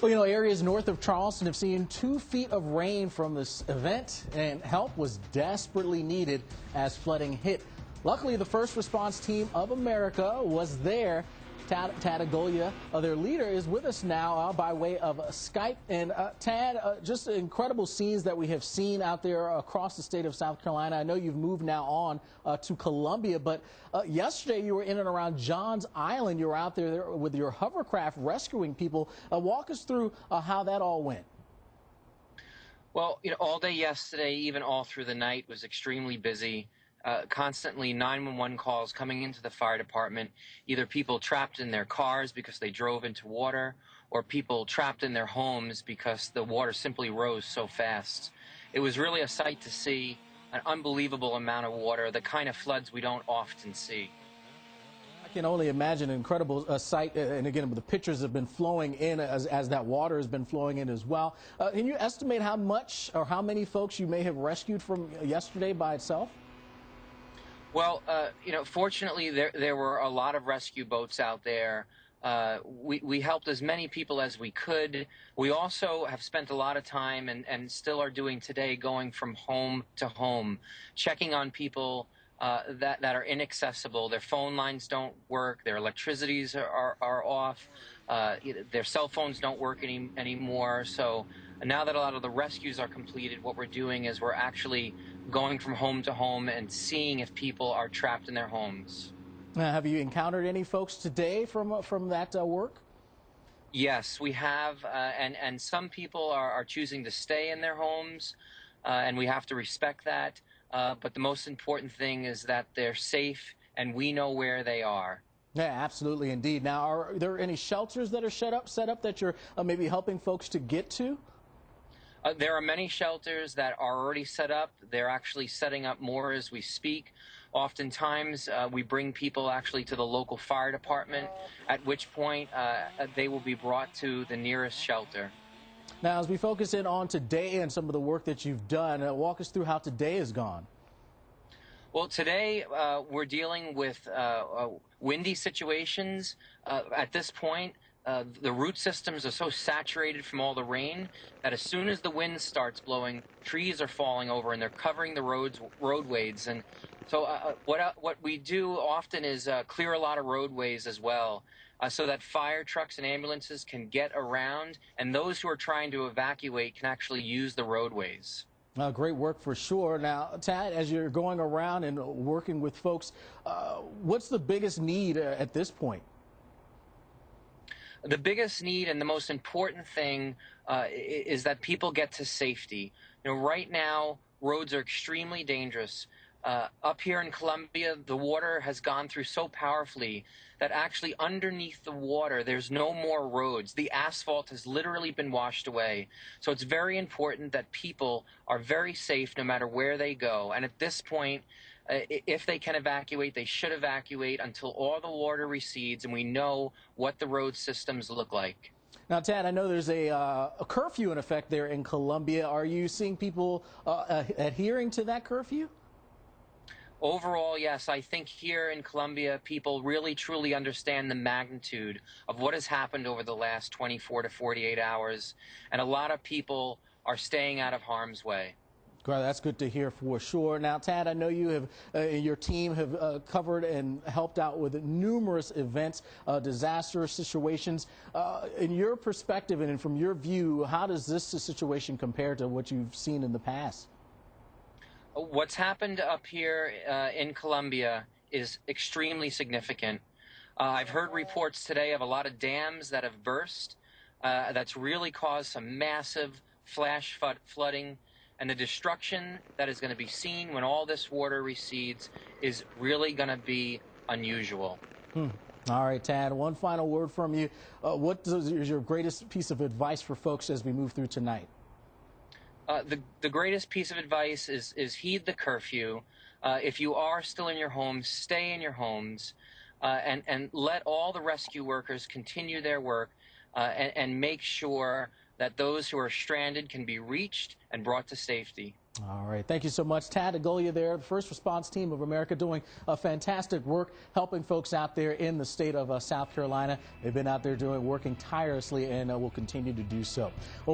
Well, areas north of Charleston have seen 2 feet of rain from this event, and help was desperately needed as flooding hit. Luckily, the First Response Team of America was there. Tad Agolia, their leader, is with us now by way of Skype. And Tad, just incredible scenes that we have seen out there across the state of South Carolina. I know you've moved now on to Columbia, but yesterday you were in and around Johns Island. You were out there with your hovercraft rescuing people. Walk us through how that all went. Well, all day yesterday, even all through the night, was extremely busy. Constantly 911 calls coming into the fire department, either people trapped in their cars because they drove into water, or people trapped in their homes because the water simply rose so fast. It was really a sight to see, an unbelievable amount of water, the kind of floods we don't often see. I can only imagine an incredible sight, and again, the pictures have been flowing in as that water has been flowing in as well. Can you estimate how much or how many folks you may have rescued from yesterday by itself? Well, fortunately, there were a lot of rescue boats out there. We helped as many people as we could. We also have spent a lot of time and still are doing today going from home to home, checking on people that are inaccessible. Their phone lines don't work. Their electricities are off. Their cell phones don't work anymore. So now that a lot of the rescues are completed, what we're doing is we're actually going from home to home and seeing if people are trapped in their homes. Have you encountered any folks today from that work? Yes, we have, and some people are choosing to stay in their homes, and we have to respect that. But the most important thing is that they're safe and we know where they are. Yeah, absolutely, indeed. Now, are there any shelters that are set up that you're maybe helping folks to get to? There are many shelters that are already set up. They're actually setting up more as we speak. Oftentimes, we bring people actually to the local fire department, at which point they will be brought to the nearest shelter. Now, as we focus in on today and some of the work that you've done, walk us through how today has gone. Well, today we're dealing with windy situations. At this point, the root systems are so saturated from all the rain that as soon as the wind starts blowing, trees are falling over and they're covering the roadways. And so what we do often is clear a lot of roadways as well, so that fire trucks and ambulances can get around, and those who are trying to evacuate can actually use the roadways. Great work for sure. Now, Tad, as you're going around and working with folks, what's the biggest need at this point? The biggest need and the most important thing is that people get to safety. Right now, roads are extremely dangerous. Up here in Columbia, the water has gone through so powerfully that actually underneath the water, there's no more roads. The asphalt has literally been washed away. So it's very important that people are very safe no matter where they go. And at this point, if they can evacuate, they should evacuate until all the water recedes and we know what the road systems look like. Now, Tad, I know there's a curfew in effect there in Columbia. Are you seeing people adhering to that curfew? Overall, yes. I think here in Columbia, people really truly understand the magnitude of what has happened over the last 24 to 48 hours, and a lot of people are staying out of harm's way. Great, that's good to hear for sure. Now, Tad, I know you have, your team have covered and helped out with numerous events, disaster situations. In your perspective and from your view, how does this situation compare to what you've seen in the past? What's happened up here in Columbia is extremely significant. I've heard reports today of a lot of dams that have burst. That's really caused some massive flash flooding, and the destruction that is going to be seen when all this water recedes is really going to be unusual. All right, Tad, one final word from you. What is your greatest piece of advice for folks as we move through tonight? The greatest piece of advice is heed the curfew. If you are still in your homes, stay in your homes, and let all the rescue workers continue their work, and make sure that those who are stranded can be reached and brought to safety. All right. Thank you so much, Tad Agolia there, the First Response Team of America, doing a fantastic work helping folks out there in the state of South Carolina. They've been out there working tirelessly and will continue to do so. Well,